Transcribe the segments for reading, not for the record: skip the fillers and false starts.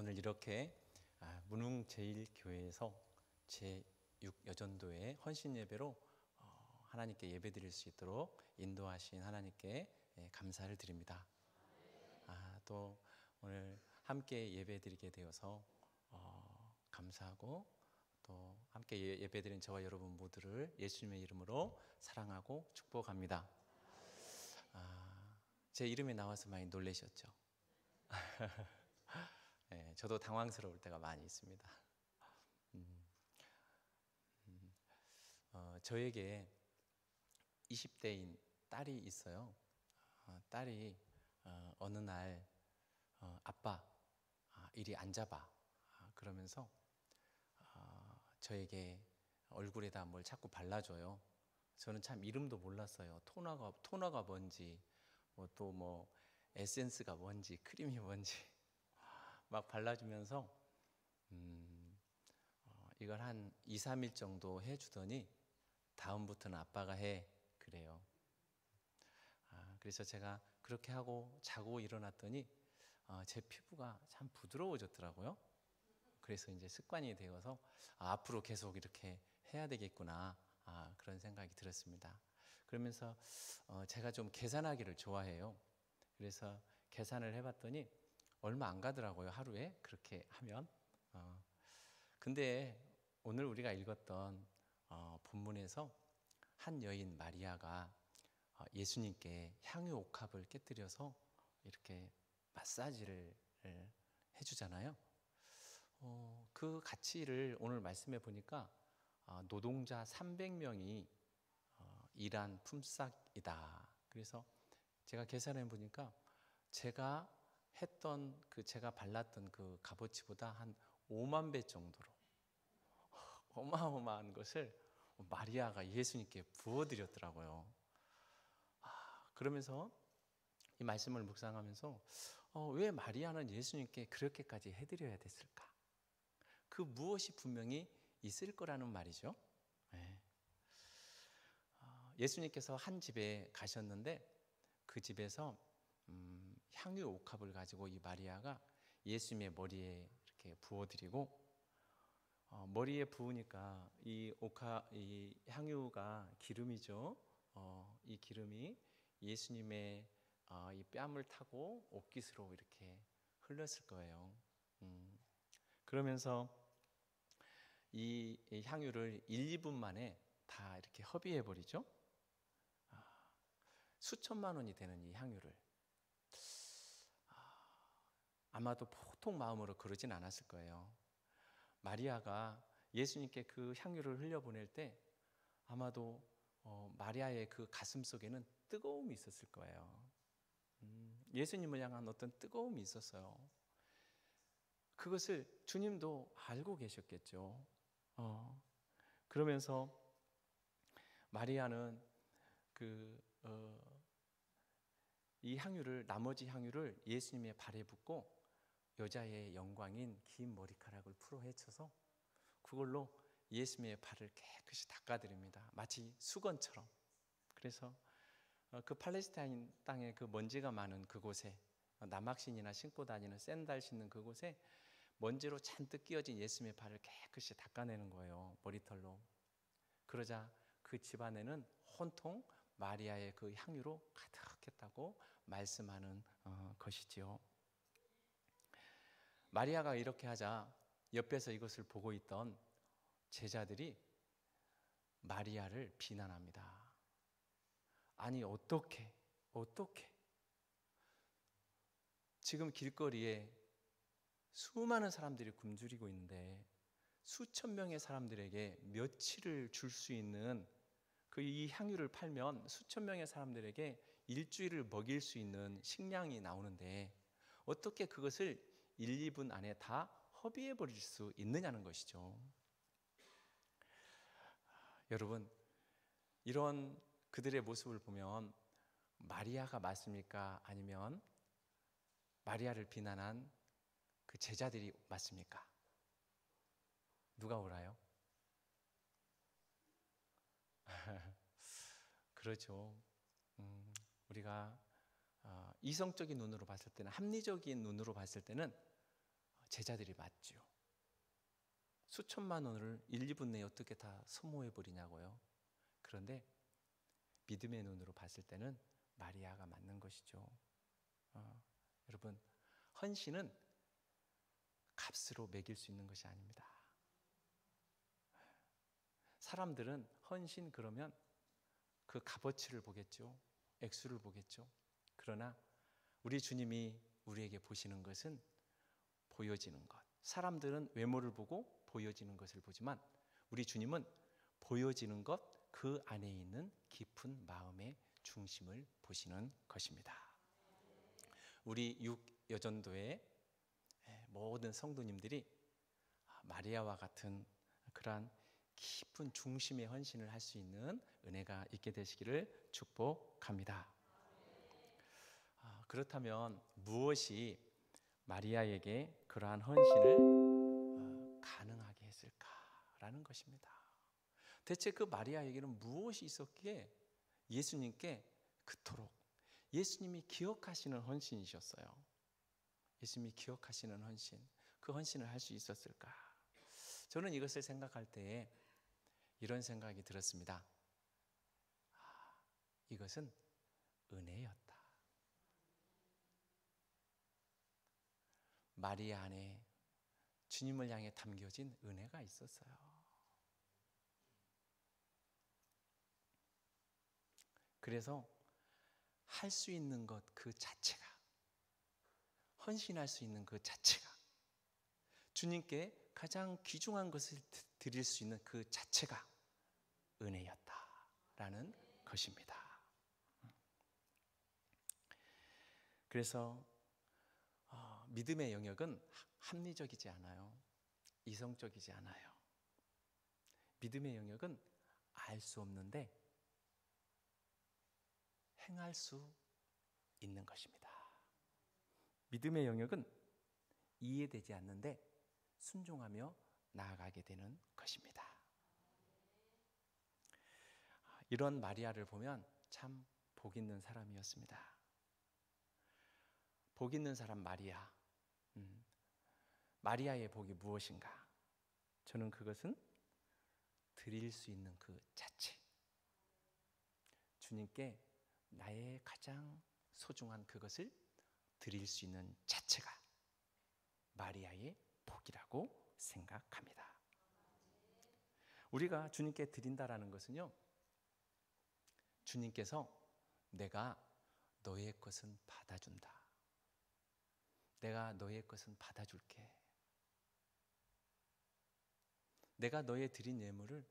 오늘 이렇게 문흥제일교회에서 제6여전도회 헌신예배로 하나님께 예배드릴 수 있도록 인도하신 하나님께 감사를 드립니다. 또 오늘 함께 예배드리게 되어서 감사하고 또 함께 예배드린 저와 여러분 모두를 예수님의 이름으로 사랑하고 축복합니다. 제 이름이 나와서 많이 놀라셨죠? 네, 저도 당황스러울 때가 많이 있습니다. 저에게 20대인 딸이 있어요. 딸이 어느 날 아빠 이리 앉아봐 그러면서 저에게 얼굴에다 뭘 자꾸 발라줘요. 저는 참 이름도 몰랐어요. 토너가 뭔지 또 에센스가 뭔지 크림이 뭔지 막 발라주면서 이걸 한 2, 3일 정도 해주더니 다음부터는 아빠가 해 그래요. 그래서 제가 그렇게 하고 자고 일어났더니 제 피부가 참 부드러워졌더라고요. 그래서 이제 습관이 되어서 앞으로 계속 이렇게 해야 되겠구나 그런 생각이 들었습니다. 그러면서 제가 좀 계산하기를 좋아해요. 그래서 계산을 해봤더니 얼마 안 가더라고요. 하루에 그렇게 하면. 근데 오늘 우리가 읽었던 본문에서 한 여인 마리아가 예수님께 향유 옥합을 깨뜨려서 이렇게 마사지를 해주잖아요. 그 가치를 오늘 말씀해 보니까 노동자 300명이 일한 품삯이다. 그래서 제가 계산해 보니까 제가 발랐던 그 값어치보다 한 5만 배 정도로 어마어마한 것을 마리아가 예수님께 부어드렸더라고요. 그러면서 이 말씀을 묵상하면서 왜 마리아는 예수님께 그렇게까지 해드려야 됐을까? 그 무엇이 분명히 있을 거라는 말이죠. 네. 예수님께서 한 집에 가셨는데 그 집에서 향유 옥합을 가지고 이 마리아가 예수님의 머리에 이렇게 부어드리고 머리에 부으니까 이 향유가 기름이죠. 이 기름이 예수님의 이 뺨을 타고 옷깃으로 이렇게 흘렀을 거예요. 그러면서 이 향유를 1, 2분 만에 다 이렇게 허비해 버리죠. 수천만 원이 되는 이 향유를 아마도 보통 마음으로 그러진 않았을 거예요. 마리아가 예수님께 그 향유를 흘려보낼 때 아마도 마리아의 그 가슴 속에는 뜨거움이 있었을 거예요. 예수님을 향한 어떤 뜨거움이 있었어요. 그것을 주님도 알고 계셨겠죠. 그러면서 마리아는 나머지 향유를 예수님의 발에 붓고 여자의 영광인 긴 머리카락을 풀어 헤쳐서 그걸로 예수님의 발을 깨끗이 닦아드립니다. 마치 수건처럼. 그래서 그 팔레스타인 땅의 그 먼지가 많은 그곳에 남학신이나 신고 다니는 샌들 신는 그곳에 먼지로 잔뜩 끼어진 예수님의 발을 깨끗이 닦아내는 거예요. 머리털로. 그러자 그 집안에는 온통 마리아의 그 향유로 가득했다고 말씀하는 것이지요. 마리아가 이렇게 하자 옆에서 이것을 보고 있던 제자들이 마리아를 비난합니다. 아니 어떻게 지금 길거리에 수많은 사람들이 굶주리고 있는데 수천 명의 사람들에게 며칠을 줄 수 있는 이 향유를 팔면 수천 명의 사람들에게 일주일을 먹일 수 있는 식량이 나오는데 어떻게 그것을 1, 2분 안에 다 허비해 버릴 수 있느냐는 것이죠. 여러분, 이런 그들의 모습을 보면 마리아가 맞습니까? 아니면 마리아를 비난한 그 제자들이 맞습니까? 누가 옳아요? 그렇죠. 우리가 이성적인 눈으로 봤을 때는, 합리적인 눈으로 봤을 때는 제자들이 맞죠. 수천만 원을 1, 2분 내에 어떻게 다 소모해 버리냐고요. 그런데 믿음의 눈으로 봤을 때는 마리아가 맞는 것이죠. 여러분, 헌신은 값으로 매길 수 있는 것이 아닙니다. 사람들은 헌신 그러면 그 값어치를 보겠죠. 액수를 보겠죠. 그러나 우리 주님이 우리에게 보시는 것은 보여지는 것. 사람들은 외모를 보고 보여지는 것을 보지만 우리 주님은 보여지는 것, 그 안에 있는 깊은 마음의 중심을 보시는 것입니다. 우리 육여전도의 모든 성도님들이 마리아와 같은 그러한 깊은 중심의 헌신을 할 수 있는 은혜가 있게 되시기를 축복합니다. 그렇다면 무엇이 마리아에게 그러한 헌신을 가능하게 했을까라는 것입니다. 대체 그 마리아에게는 무엇이 있었기에 예수님께 그토록 예수님이 기억하시는 헌신이셨어요. 예수님이 기억하시는 헌신, 그 헌신을 할 수 있었을까? 저는 이것을 생각할 때에 이런 생각이 들었습니다. 이것은 은혜였다. 마리아 안에 주님을 향해 담겨진 은혜가 있었어요. 그래서 할 수 있는 것 그 자체가, 헌신할 수 있는 그 자체가, 주님께 가장 귀중한 것을 드릴 수 있는 그 자체가 은혜였다라는 것입니다. 그래서 믿음의 영역은 합리적이지 않아요. 이성적이지 않아요. 믿음의 영역은 알 수 없는데 행할 수 있는 것입니다. 믿음의 영역은 이해되지 않는데 순종하며 나아가게 되는 것입니다. 이런 마리아를 보면 참 복 있는 사람이었습니다. 복 있는 사람 마리아. 마리아의 복이 무엇인가? 저는 그것은 드릴 수 있는 그 자체. 주님께 나의 가장 소중한 그것을 드릴 수 있는 자체가 마리아의 복이라고 생각합니다. 우리가 주님께 드린다라는 것은요, 주님께서 내가 너의 것은 받아준다. 내가 너의 것은 받아줄게. 내가 너의 드린 예물을,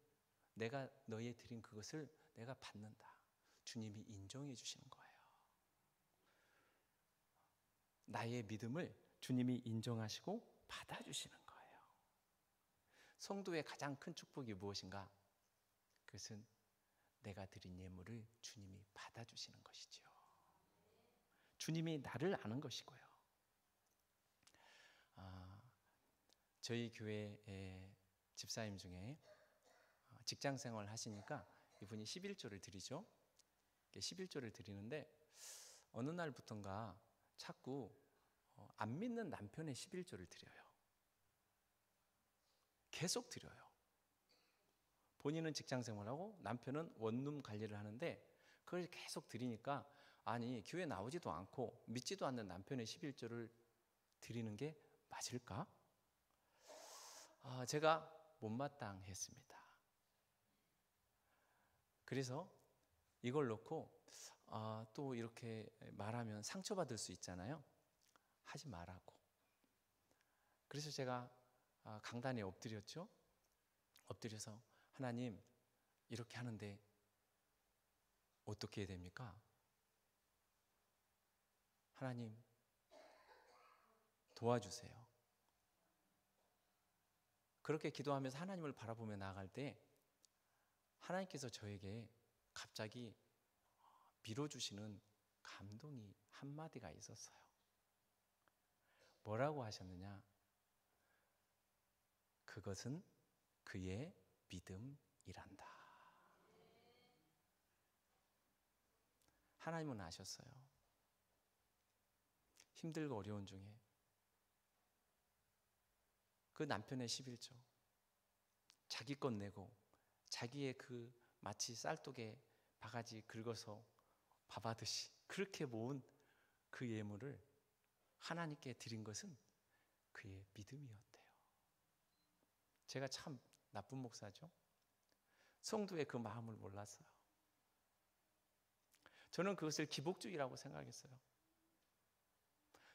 내가 너의 드린 그것을 내가 받는다. 주님이 인정해 주시는 거예요. 나의 믿음을 주님이 인정하시고 받아주시는 거예요. 성도의 가장 큰 축복이 무엇인가? 그것은 내가 드린 예물을 주님이 받아주시는 것이죠. 주님이 나를 아는 것이고요. 저희 교회의 집사님 중에 직장 생활을 하시니까 이분이 11조를 드리죠. 11조를 드리는데 어느 날부턴가 자꾸 안 믿는 남편의 11조를 드려요. 계속 드려요. 본인은 직장 생활하고 남편은 원룸 관리를 하는데 그걸 계속 드리니까 아니 교회 나오지도 않고 믿지도 않는 남편의 11조를 드리는 게 맞을까? 제가 못마땅했습니다. 그래서 이걸 놓고 또 이렇게 말하면 상처받을 수 있잖아요. 하지 말라고. 그래서 제가 강단에 엎드렸죠. 엎드려서 하나님 이렇게 하는데 어떻게 해야 됩니까? 하나님 도와주세요. 그렇게 기도하면서 하나님을 바라보며 나아갈 때 하나님께서 저에게 갑자기 밀어주시는 감동이 한마디가 있었어요. 뭐라고 하셨느냐? 그것은 그의 믿음이란다. 하나님은 아셨어요. 힘들고 어려운 중에 그 남편의 11조, 자기 것 내고 자기의 그 마치 쌀독에 바가지 긁어서 밥하듯이 그렇게 모은 그 예물을 하나님께 드린 것은 그의 믿음이었대요. 제가 참 나쁜 목사죠. 성도의 그 마음을 몰랐어요. 저는 그것을 기복주의라고 생각했어요.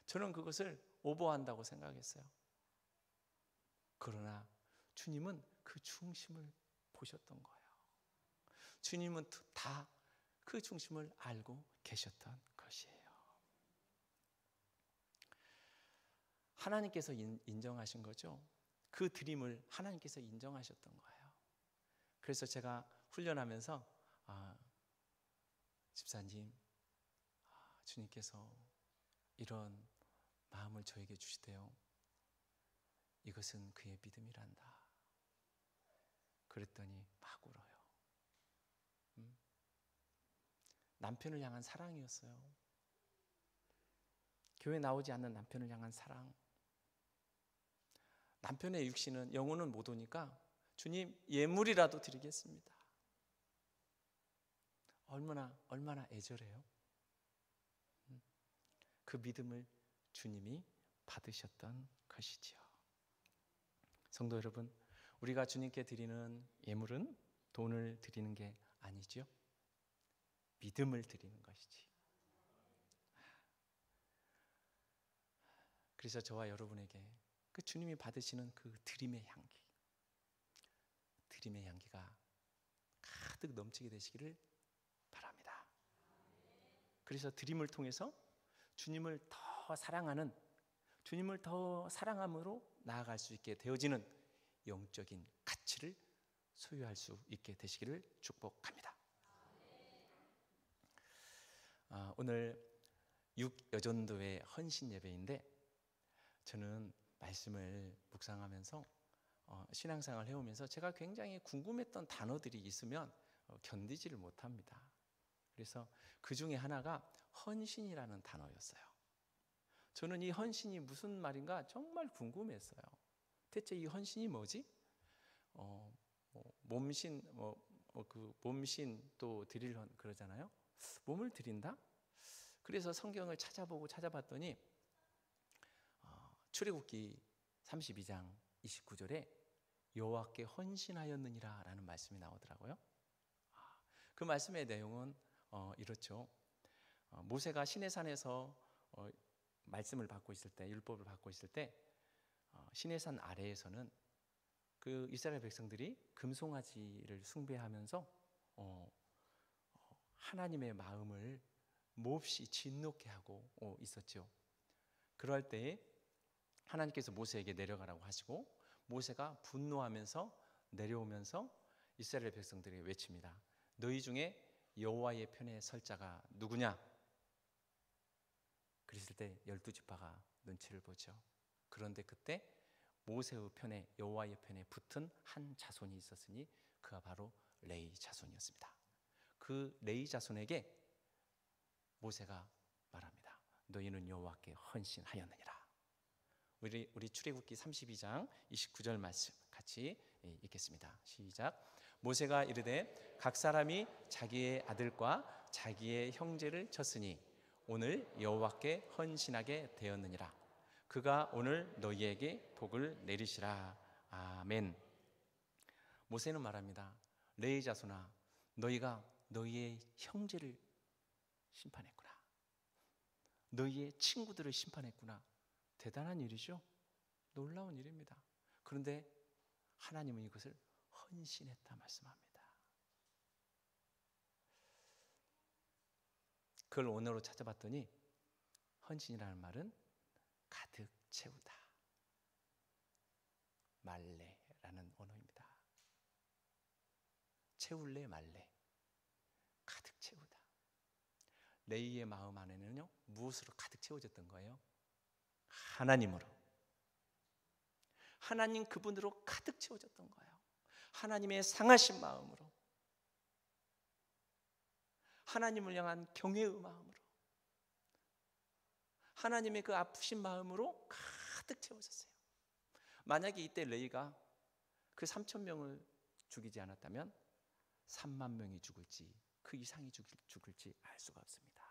저는 그것을 오버한다고 생각했어요. 그러나 주님은 그 중심을 보셨던 거예요. 주님은 다 그 중심을 알고 계셨던 것이에요. 하나님께서 인정하신 거죠. 그 드림을 하나님께서 인정하셨던 거예요. 그래서 제가 훈련하면서 집사님, 주님께서 이런 마음을 저에게 주시대요. 이것은 그의 믿음이란다. 그랬더니 막 울어요. 남편을 향한 사랑이었어요. 교회 나오지 않는 남편을 향한 사랑. 남편의 육신은 영혼은 못 오니까 주님 예물이라도 드리겠습니다. 얼마나 애절해요. 그 믿음을 주님이 받으셨던 것이지요. 성도 여러분, 우리가 주님께 드리는 예물은 돈을 드리는 게 아니죠. 믿음을 드리는 것이지. 그래서 저와 여러분에게 그 주님이 받으시는 그 드림의 향기가 가득 넘치게 되시기를 바랍니다. 그래서 드림을 통해서 주님을 더 사랑하는, 주님을 더 사랑함으로 나아갈 수 있게 되어지는 영적인 가치를 소유할 수 있게 되시기를 축복합니다. 오늘 6여전도의 헌신 예배인데, 저는 말씀을 묵상하면서 신앙생활을 해오면서 제가 굉장히 궁금했던 단어들이 있으면 견디지를 못합니다. 그래서 그 중에 하나가 헌신이라는 단어였어요. 저는 이 헌신이 무슨 말인가 정말 궁금했어요. 대체 이 헌신이 뭐지? 몸신, 몸신 또 드릴 그러잖아요. 몸을 드린다? 그래서 성경을 찾아봤더니 출애굽기 32장 29절에 여호와께 헌신하였느니라 라는 말씀이 나오더라고요. 그 말씀의 내용은 이렇죠. 모세가 시내산에서 말씀을 받고 있을 때, 율법을 받고 있을 때 시내산 아래에서는 그 이스라엘 백성들이 금송아지를 숭배하면서 하나님의 마음을 몹시 진노케 하고 있었죠. 그럴 때에 하나님께서 모세에게 내려가라고 하시고, 모세가 분노하면서 내려오면서 이스라엘 백성들이 외칩니다. 너희 중에 여호와의 편에 설 자가 누구냐? 그랬을 때 12지파가 눈치를 보죠. 그런데 그때 모세의 편에, 여호와의 편에 붙은 한 자손이 있었으니 그가 바로 레위 자손이었습니다. 그 레위 자손에게 모세가 말합니다. 너희는 여호와께 헌신하였느니라. 우리 출애굽기 32장 29절 말씀 같이 읽겠습니다. 시작. 모세가 이르되 각 사람이 자기의 아들과 자기의 형제를 쳤으니 오늘 여호와께 헌신하게 되었느니라. 그가 오늘 너희에게 복을 내리시라. 아멘. 모세는 말합니다. 레위 자손아, 너희가 너희의 형제를 심판했구나. 너희의 친구들을 심판했구나. 대단한 일이죠. 놀라운 일입니다. 그런데 하나님은 이것을 헌신했다 말씀합니다. 그걸 원어로 찾아봤더니 헌신이라는 말은 가득 채우다, 말레라는 언어입니다. 채울래 말래, 가득 채우다. 레위의 마음 안에는요, 무엇으로 가득 채워졌던 거예요? 하나님으로. 하나님 그분으로 가득 채워졌던 거예요. 하나님의 상하신 마음으로, 하나님을 향한 경외의 마음으로, 하나님의 그 아프신 마음으로 가득 채워졌어요. 만약에 이때 레이가 그 3천 명을 죽이지 않았다면 3만 명이 죽을지 그 이상이 죽을지 알 수가 없습니다.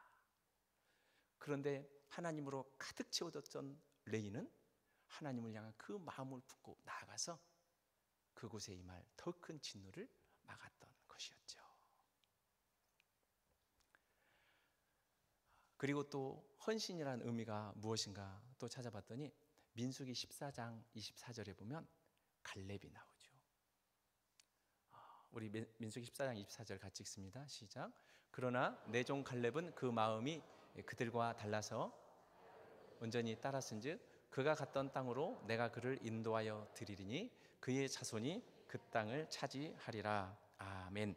그런데 하나님으로 가득 채워졌던 레이는 하나님을 향한 그 마음을 품고 나아가서 그곳에 임할 더 큰 진노를 막았던 것이었죠. 그리고 또 헌신이라는 의미가 무엇인가 또 찾아봤더니 민수기 14장 24절에 보면 갈렙이 나오죠. 우리 민수기 14장 24절 같이 읽습니다. 시작. 그러나 내 종 갈렙은 그 마음이 그들과 달라서 온전히 따랐은즉 그가 갔던 땅으로 내가 그를 인도하여 드리리니 그의 자손이 그 땅을 차지하리라. 아멘.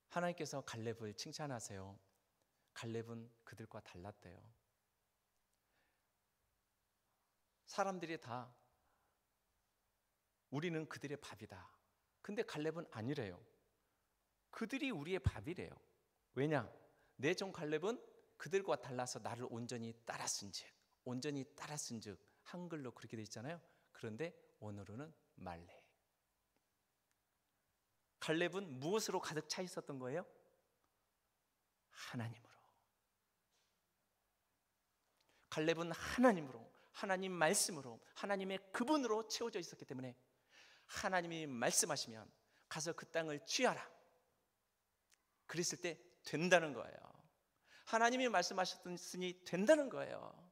하나님께서 갈렙을 칭찬하세요. 갈렙은 그들과 달랐대요. 사람들이 다 우리는 그들의 밥이다. 근데 갈렙은 아니래요. 그들이 우리의 밥이래요. 왜냐? 내 종 갈렙은 그들과 달라서 나를 온전히 따랐은즉, 온전히 따랐은즉 한글로 그렇게 돼 있잖아요. 그런데 원어로는 말레. 갈렙은 무엇으로 가득 차 있었던 거예요? 하나님으로. 갈렙은 하나님으로, 하나님 말씀으로, 하나님의 그분으로 채워져 있었기 때문에 하나님이 말씀하시면 가서 그 땅을 취하라. 그랬을 때 된다는 거예요. 하나님이 말씀하셨으니 된다는 거예요.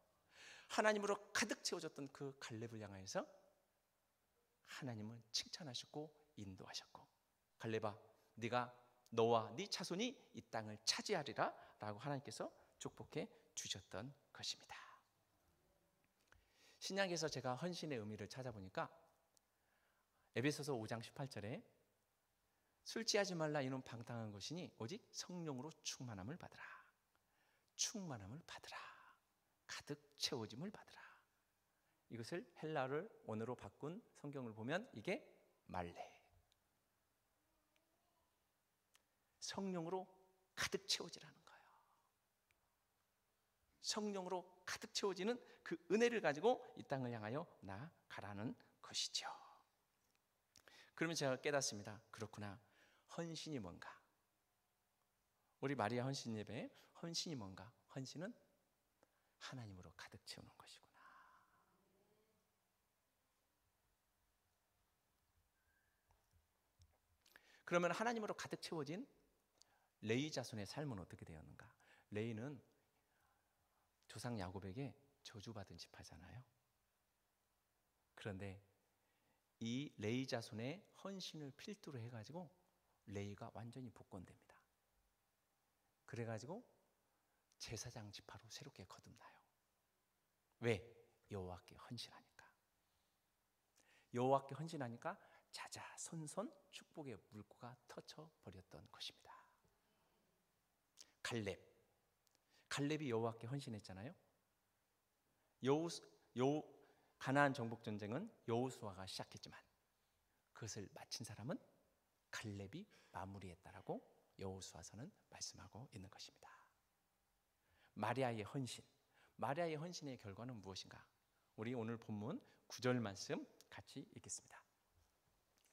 하나님으로 가득 채워졌던 그 갈렙을 향하여서 하나님은 칭찬하셨고 인도하셨고, 갈렙아, 네가 너와 네 자손이 이 땅을 차지하리라 라고 하나님께서 축복해 주셨던 것입니다. 신약에서 제가 헌신의 의미를 찾아보니까 에베소서 5장 18절에 술 취하지 말라 이는 방탕한 것이니 오직 성령으로 충만함을 받으라. 충만함을 받으라. 가득 채워짐을 받으라. 이것을 헬라를 원어로 바꾼 성경을 보면 이게 말레. 성령으로 가득 채워지라는 거예요. 성령으로 가득 채워지는 그 은혜를 가지고 이 땅을 향하여 나아가라는 것이죠. 그러면 제가 깨닫습니다. 그렇구나. 헌신이 뭔가? 우리 마리아 헌신 예배 헌신이 뭔가? 헌신은 하나님으로 가득 채우는 것이구나. 그러면 하나님으로 가득 채워진 레위 자손의 삶은 어떻게 되었는가? 레위는 조상 야곱에게 저주받은 지파잖아요. 그런데 이 레위 자손의 헌신을 필두로 해가지고 레위가 완전히 복권됩니다. 그래가지고 제사장 지파로 새롭게 거듭나요. 왜? 여호와께 헌신하니까. 여호와께 헌신하니까 자자손손 축복의 물꼬가 터쳐버렸던 것입니다. 갈렙이 여호와께 헌신했잖아요. 가나안 정복 전쟁은 여호수아가 시작했지만 그것을 마친 사람은 갈렙이 마무리했다라고 여호수아서는 말씀하고 있는 것입니다. 마리아의 헌신의 결과는 무엇인가? 우리 오늘 본문 9절 말씀 같이 읽겠습니다.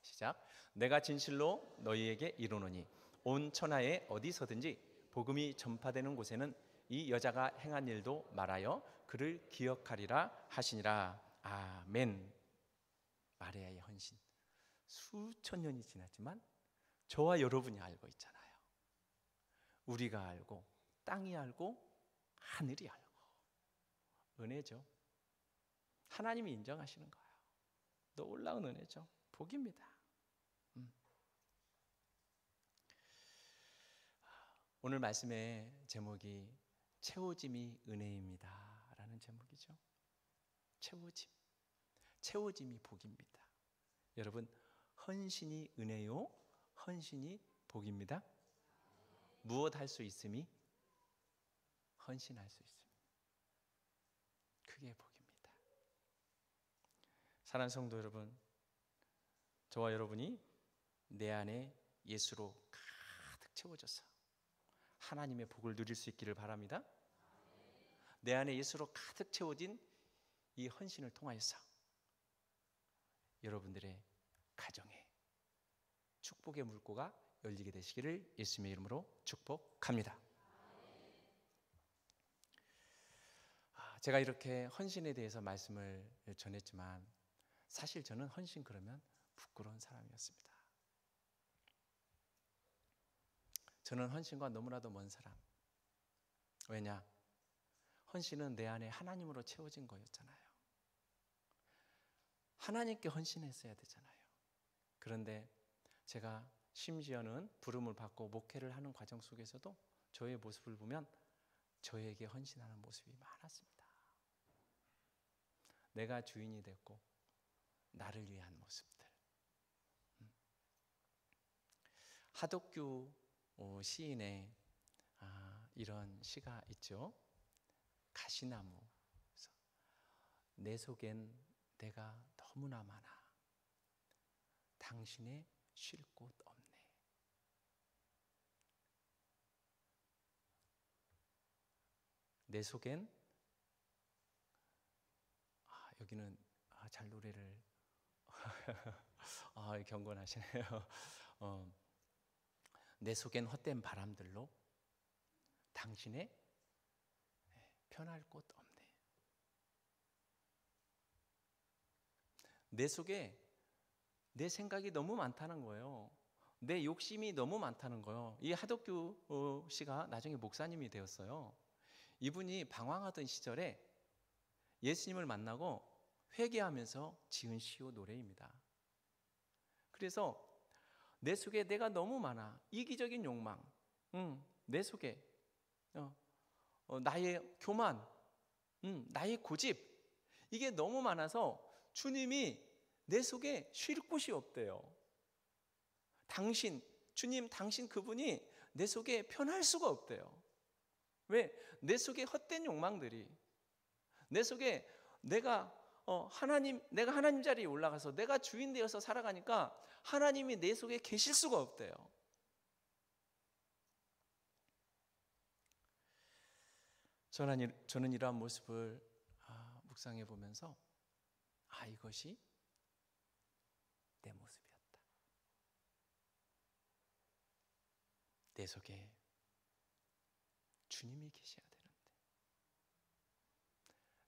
시작. 내가 진실로 너희에게 이르노니 온 천하에 어디서든지 복음이 전파되는 곳에는 이 여자가 행한 일도 말하여 그를 기억하리라 하시니라. 아멘. 마리아의 헌신 수천 년이 지났지만 저와 여러분이 알고 있잖아요. 우리가 알고 땅이 알고 하늘이 알고 은혜죠. 하나님이 인정하시는 거예요. 놀라운 은혜죠. 복입니다. 오늘 말씀의 제목이 채워짐이 은혜입니다 라는 제목이죠. 채워짐이 복입니다. 여러분, 헌신이 은혜요, 헌신이 복입니다. 무엇 할 수 있음이? 헌신할 수 있음이. 그게 복입니다. 사랑하는 성도 여러분, 저와 여러분이 내 안에 예수로 가득 채워져서 하나님의 복을 누릴 수 있기를 바랍니다. 내 안에 예수로 가득 채워진 이 헌신을 통하여서 여러분들의 가정에 축복의 물고가 열리게 되시기를 예수님의 이름으로 축복합니다. 제가 이렇게 헌신에 대해서 말씀을 전했지만 사실 저는 헌신 그러면 부끄러운 사람이었습니다. 저는 헌신과 너무나도 먼 사람. 왜냐? 헌신은 내 안에 하나님으로 채워진 거였잖아요. 하나님께 헌신했어야 되잖아요. 그런데 제가 심지어는 부름을 받고 목회를 하는 과정 속에서도 저의 모습을 보면 저에게 헌신하는 모습이 많았습니다. 내가 주인이 됐고 나를 위한 모습들. 하덕규 시인의 이런 시가 있죠. 가시나무. 내 속엔 내가 너무나 많아. 당신의 쉴 곳 없네. 내 속엔 여기는 잘 노래를 경건하시네요. 내 속엔 헛된 바람들로 당신의 편할 곳 없네. 내 속에 내 생각이 너무 많다는 거예요. 내 욕심이 너무 많다는 거예요. 이 하덕규 씨가 나중에 목사님이 되었어요. 이분이 방황하던 시절에 예수님을 만나고 회개하면서 지은 시요 노래입니다. 그래서 내 속에 내가 너무 많아. 이기적인 욕망, 내 속에 나의 교만, 나의 고집, 이게 너무 많아서 주님이 내 속에 쉴 곳이 없대요. 주님 당신 그분이 내 속에 편할 수가 없대요. 왜? 내 속에 헛된 욕망들이, 내 속에 내가 하나님 자리에 올라가서 내가 주인 되어서 살아가니까 하나님이 내 속에 계실 수가 없대요. 저는 이러한 모습을 묵상해 보면서 이것이 내 모습이었다. 내 속에 주님이 계셔야 되는데,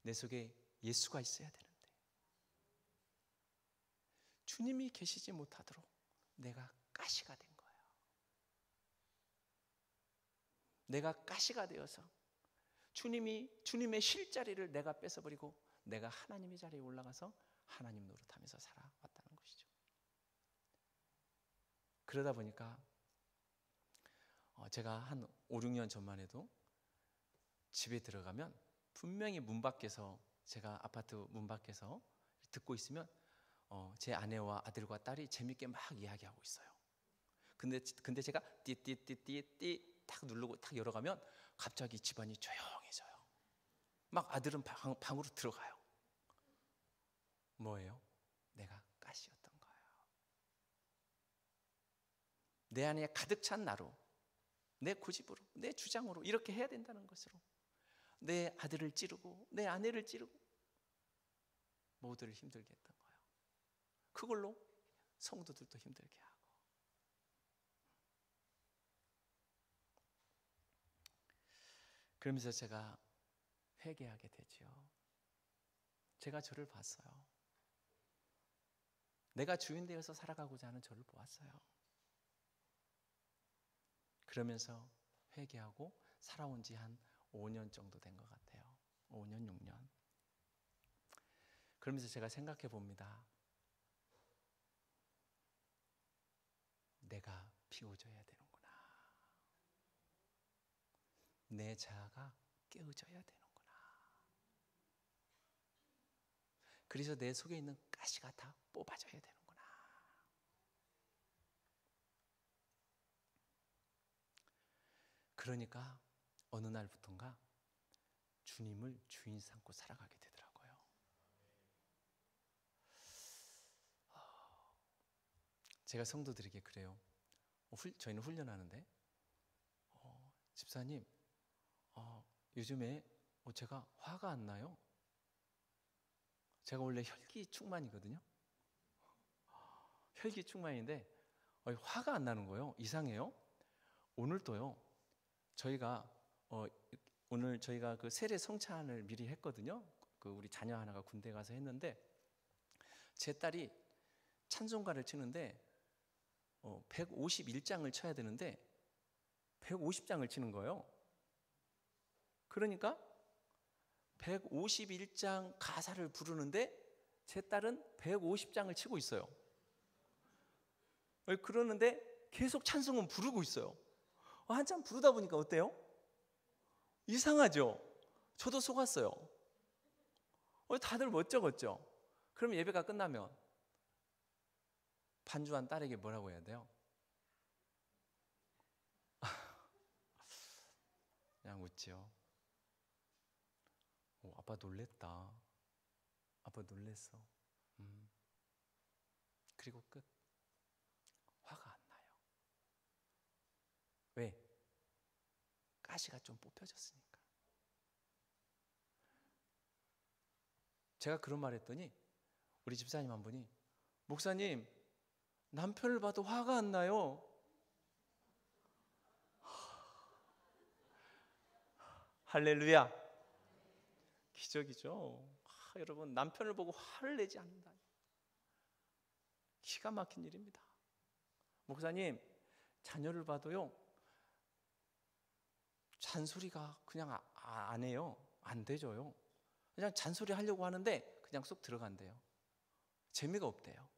내 속에 예수가 있어야 되는데 주님이 계시지 못하도록 내가 가시가 된 거예요. 내가 가시가 되어서 주님의 쉴 자리를 내가 뺏어버리고 내가 하나님의 자리에 올라가서 하나님 노릇하면서 살아왔다는 것이죠. 그러다 보니까 제가 한 5, 6년 전만 해도 집에 들어가면 분명히 문 밖에서, 제가 아파트 문 밖에서 듣고 있으면 제 아내와 아들과 딸이 재밌게 막 이야기하고 있어요. 근데 제가 띠띠띠띠띠 탁 누르고 탁 열어가면 갑자기 집안이 조용해져요. 막 아들은 방으로 들어가요. 뭐예요? 내가 가시였던 거예요. 내 안에 가득 찬 나로, 내 고집으로, 내 주장으로 이렇게 해야 된다는 것으로 내 아들을 찌르고 내 아내를 찌르고 모두를 힘들게 했던 거예요. 그걸로 성도들도 힘들게 하고. 그러면서 제가 회개하게 되죠. 제가 저를 봤어요. 내가 주인 되어서 살아가고자 하는 저를 보았어요. 그러면서 회개하고 살아온 지 한 5년 정도 된 것 같아요. 5년, 6년. 그러면서 제가 생각해 봅니다. 내가 비워져야 되는구나. 내 자아가 깨어져야 되는구나. 그래서 내 속에 있는 가시가 다 뽑아져야 되는구나. 그러니까 어느 날부턴가 주님을 주인 삼고 살아가게 되더라고요. 제가 성도들에게 그래요. 저희는 훈련하는데 집사님 요즘에 제가 화가 안 나요. 제가 원래 혈기충만이거든요. 혈기충만인데 화가 안 나는 거예요. 이상해요. 오늘도요. 저희가 오늘 저희가 그 세례 성찬을 미리 했거든요. 그 우리 자녀 하나가 군대 가서 했는데 제 딸이 찬송가를 치는데 151장을 쳐야 되는데 150장을 치는 거예요. 그러니까 151장 가사를 부르는데 제 딸은 150장을 치고 있어요. 그러는데 계속 찬송은 부르고 있어요. 한참 부르다 보니까 어때요? 이상하죠? 저도 속았어요. 다들 멋쩍었죠? 그럼 예배가 끝나면 반주한 딸에게 뭐라고 해야 돼요? 그냥 웃지요. 아빠 놀랬다. 아빠 놀랬어. 그리고 끝. 화가 안 나요. 왜? 가시가 좀 뽑혀졌으니까. 제가 그런 말 했더니 우리 집사님 한 분이 목사님, 남편을 봐도 화가 안 나요. 할렐루야. 기적이죠. 여러분, 남편을 보고 화를 내지 않는다. 기가 막힌 일입니다. 목사님, 자녀를 봐도요, 잔소리가 그냥 안 해요. 안 되죠요. 그냥 잔소리 하려고 하는데 그냥 쏙 들어간대요. 재미가 없대요.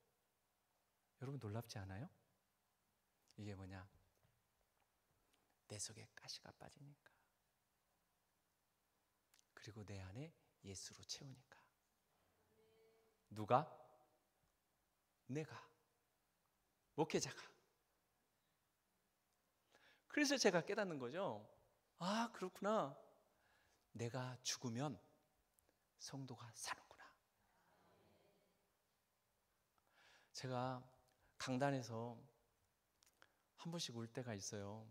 여러분 놀랍지 않아요? 이게 뭐냐? 내 속에 가시가 빠지니까. 그리고 내 안에 예수로 채우니까. 누가? 내가. 목회자가. 그래서 제가 깨닫는 거죠. 아, 그렇구나. 내가 죽으면 성도가 사는구나. 제가 강단에서 한 번씩 울 때가 있어요.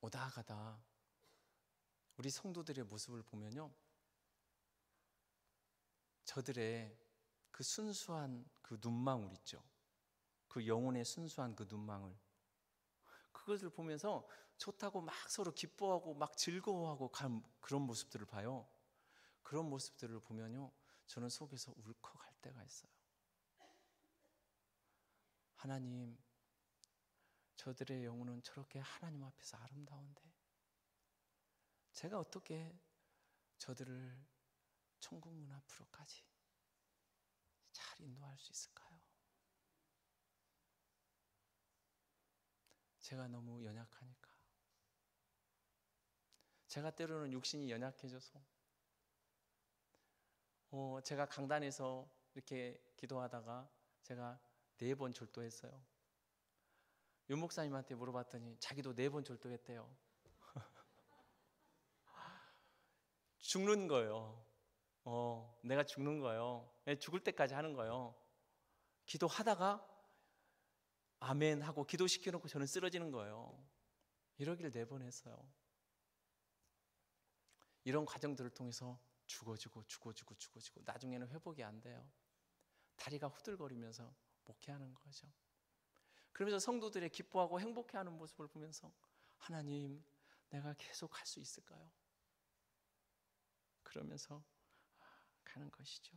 오다 가다 우리 성도들의 모습을 보면요, 저들의 그 순수한 그 눈망울 있죠. 그 영혼의 순수한 그 눈망울, 그것을 보면서 좋다고 막 서로 기뻐하고 막 즐거워하고 그런 모습들을 봐요. 그런 모습들을 보면요, 저는 속에서 울컥할 때가 있어요. 하나님, 저들의 영혼은 저렇게 하나님 앞에서 아름다운데 제가 어떻게 저들을 천국 문 앞으로까지 잘 인도할 수 있을까요? 제가 너무 연약하니까. 제가 때로는 육신이 연약해져서 제가 강단에서 이렇게 기도하다가 제가 4번 절도했어요. 윤 목사님한테 물어봤더니 자기도 4번 절도했대요. 죽는 거예요. 내가 죽는 거예요. 죽을 때까지 하는 거예요. 기도하다가 아멘 하고 기도시켜놓고 저는 쓰러지는 거예요. 이러길 4번 했어요. 이런 과정들을 통해서 죽어지고 나중에는 회복이 안 돼요. 다리가 후들거리면서 목회하는 거죠. 그러면서 성도들의 기뻐하고 행복해하는 모습을 보면서 하나님, 내가 계속 할 수 있을까요? 그러면서 가는 것이죠.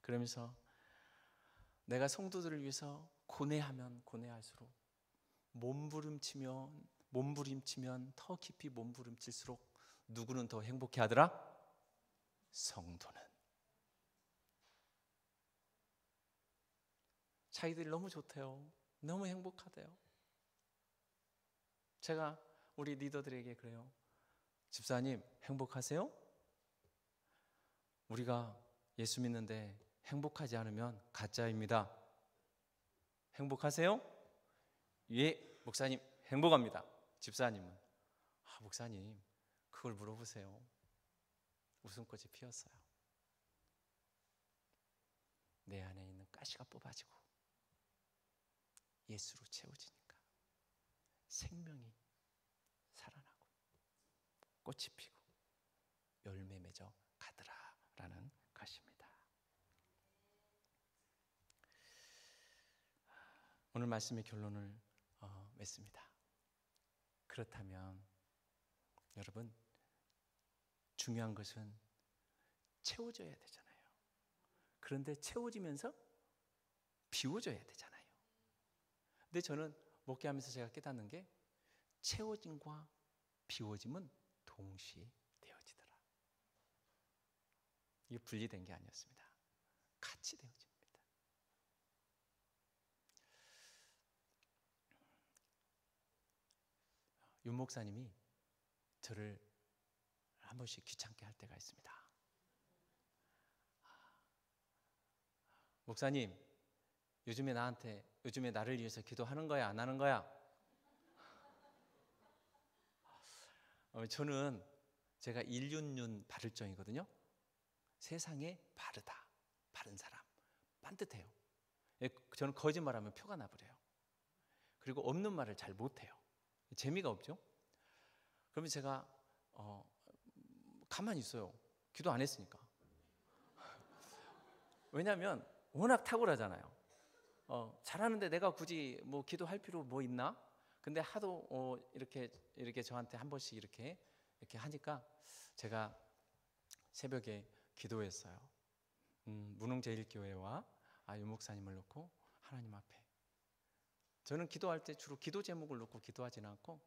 그러면서 내가 성도들을 위해서 고뇌하면 고뇌할수록, 몸부림치면 더 깊이 몸부림칠수록 누구는 더 행복해하더라? 성도는. 자기들이 너무 좋대요. 너무 행복하대요. 제가 우리 리더들에게 그래요. 집사님, 행복하세요? 우리가 예수 믿는데 행복하지 않으면 가짜입니다. 행복하세요? 예, 목사님 행복합니다. 집사님은? 목사님, 그걸 물어보세요. 웃음꽃이 피었어요. 내 안에 있는 가시가 뽑아지고 예수로 채워지니까 생명이 살아나고 꽃이 피고 열매 맺어 가더라 된다라는 것입니다. 오늘 말씀의 결론을 맺습니다. 그렇다면 여러분, 중요한 것은 채워져야 되잖아요. 그런데 채워지면서 비워져야 되잖아요. 근데 저는 목회하면서 제가 깨닫는 게 채워짐과 비워짐은 동시에 되어지더라. 이게 분리된 게 아니었습니다. 같이 되어집니다. 윤 목사님이 저를 한 번씩 귀찮게 할 때가 있습니다. 목사님, 요즘에 나를 위해서 기도하는 거야, 안 하는 거야? 저는 제가 일륜륜 바를정이거든요. 세상에 바른 사람, 반듯해요. 저는 거짓말하면 표가 나버려요. 그리고 없는 말을 잘 못해요. 재미가 없죠. 그러면 제가 가만히 있어요. 기도 안 했으니까. 왜냐하면 워낙 탁월하잖아요. 잘하는데 내가 굳이 뭐 기도할 필요 뭐 있나? 근데 하도 이렇게 저한테 한 번씩 이렇게 하니까 제가 새벽에 기도했어요. 문흥제일교회와 윤 목사님을 놓고 하나님 앞에. 저는 기도할 때 주로 기도 제목을 놓고 기도하지는 않고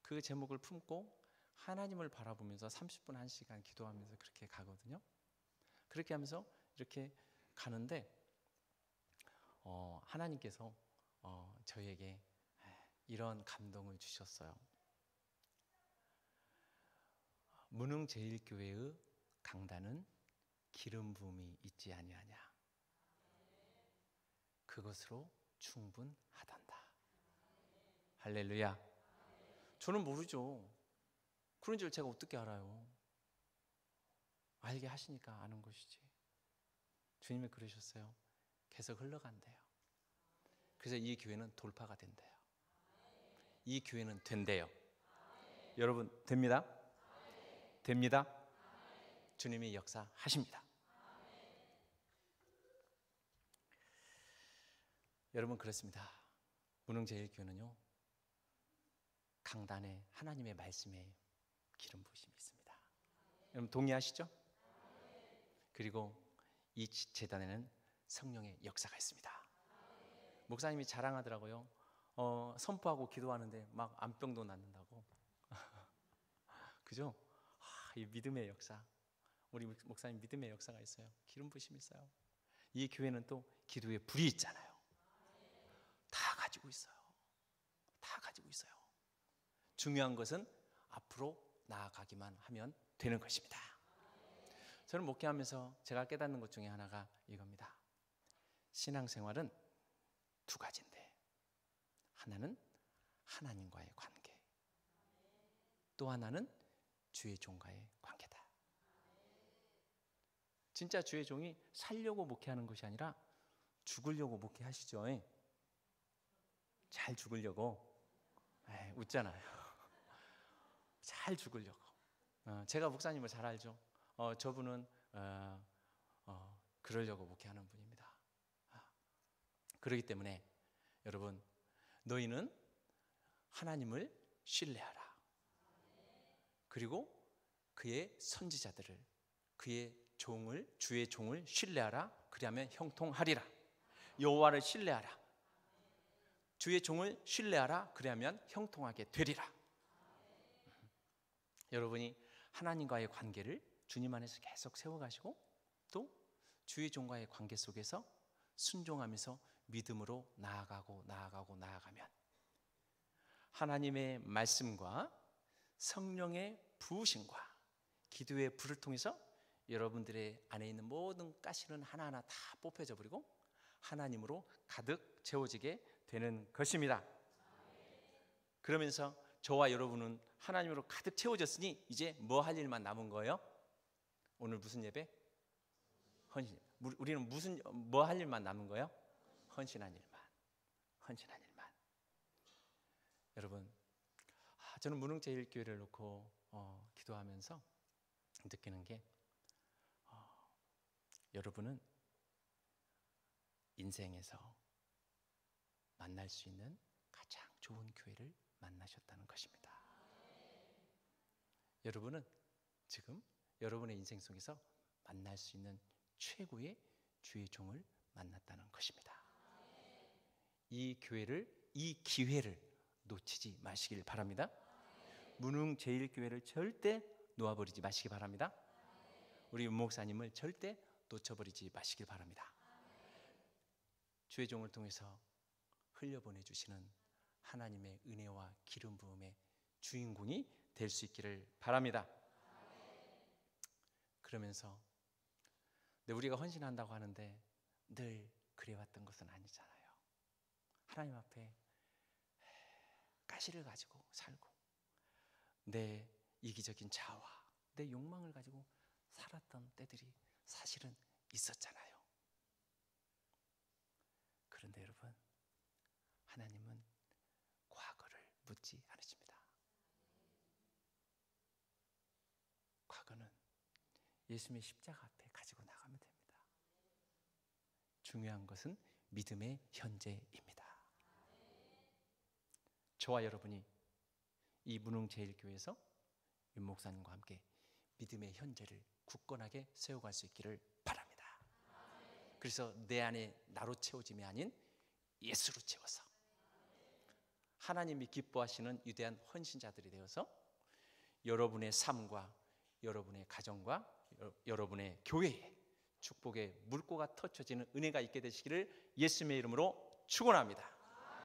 그 제목을 품고 하나님을 바라보면서 30분 1시간 기도하면서 그렇게 가거든요. 그렇게 하면서 이렇게 가는데 하나님께서 저에게 이런 감동을 주셨어요. 문흥제일교회의 강단은 기름 부음이 있지 아니하냐. 그것으로 충분하단다. 할렐루야. 저는 모르죠. 그런 줄 제가 어떻게 알아요? 알게 하시니까 아는 것이지. 주님이 그러셨어요. 계속 흘러간대요. 그래서 이 교회는 돌파가 된대요. 이 교회는 된대요. 여러분, 됩니다? 됩니다? 주님이 역사하십니다. 여러분, 그렇습니다. 문흥제일교회는요, 강단에 하나님의 말씀에 기름 부으심이 있습니다. 여러분 동의하시죠? 그리고 이 재단에는 성령의 역사가 있습니다. 목사님이 자랑하더라고요. 선포하고 기도하는데 막 암병도 낫는다고. 그죠? 이 믿음의 역사. 우리 목사님 믿음의 역사가 있어요. 기름 부으심이 있어요. 이 교회는 또 기도의 불이 있잖아요. 다 가지고 있어요. 다 가지고 있어요. 중요한 것은 앞으로 나아가기만 하면 되는 것입니다. 저는 목회하면서 제가 깨닫는 것 중에 하나가 이겁니다. 신앙생활은 두 가지인데 하나는 하나님과의 관계, 또 하나는 주의 종과의 관계다. 진짜 주의 종이 살려고 목회하는 것이 아니라 죽으려고 목회하시죠. 잘 죽으려고. 웃잖아요. 잘 죽으려고. 제가 목사님을 잘 알죠. 저분은 그러려고 목회하는 분입니다. 그렇기 때문에 여러분, 너희는 하나님을 신뢰하라. 그리고 그의 선지자들을, 그의 종을, 주의 종을 신뢰하라. 그리하면 형통하리라. 여호와를 신뢰하라. 주의 종을 신뢰하라. 그리하면 형통하게 되리라. 여러분이 하나님과의 관계를 주님 안에서 계속 세워가시고 또 주의 종과의 관계 속에서 순종하면서 믿음으로 나아가면 하나님의 말씀과 성령의 부으심과 기도의 불을 통해서 여러분들의 안에 있는 모든 가시는 하나하나 다 뽑혀져 버리고 하나님으로 가득 채워지게 되는 것입니다. 그러면서 저와 여러분은 하나님으로 가득 채워졌으니 이제 뭐 할 일만 남은 거예요? 오늘 무슨 예배? 헌신. 우리는 뭐 할 일만 남은 거예요? 헌신한 일만. 여러분, 저는 문흥제일교회를 놓고 기도하면서 느끼는 게 여러분은 인생에서 만날 수 있는 가장 좋은 교회를 만나셨다는 것입니다. 여러분은 지금 여러분의 인생 속에서 만날 수 있는 최고의 주의 종을 만났다는 것입니다. 이 기회를 놓치지 마시길 바랍니다. 문흥제일교회를 절대 놓아버리지 마시기 바랍니다. 우리 윤 목사님을 절대 놓쳐버리지 마시길 바랍니다. 주의 종을 통해서 흘려보내주시는 하나님의 은혜와 기름 부음의 주인공이 될 수 있기를 바랍니다. 그러면서 우리가 헌신한다고 하는데 늘 그래왔던 것은 아니잖아요. 하나님 앞에 가시를 가지고 살고 내 이기적인 자아와 내 욕망을 가지고 살았던 때들이 사실은 있었잖아요. 그런데 여러분, 하나님은 과거를 묻지 않으십니다. 과거는 예수님의 십자가 앞에 가지고 나가면 됩니다. 중요한 것은 믿음의 현재입니다. 저와 여러분이 이 문흥제일교회에서 윤 목사님과 함께 믿음의 현재를 굳건하게 세워갈 수 있기를 바랍니다. 그래서 내 안에 나로 채워짐이 아닌 예수로 채워서 하나님이 기뻐하시는 위대한 헌신자들이 되어서 여러분의 삶과 여러분의 가정과 여러분의 교회에 축복의 물꼬가 터쳐지는 은혜가 있게 되시기를 예수님의 이름으로 축원합니다.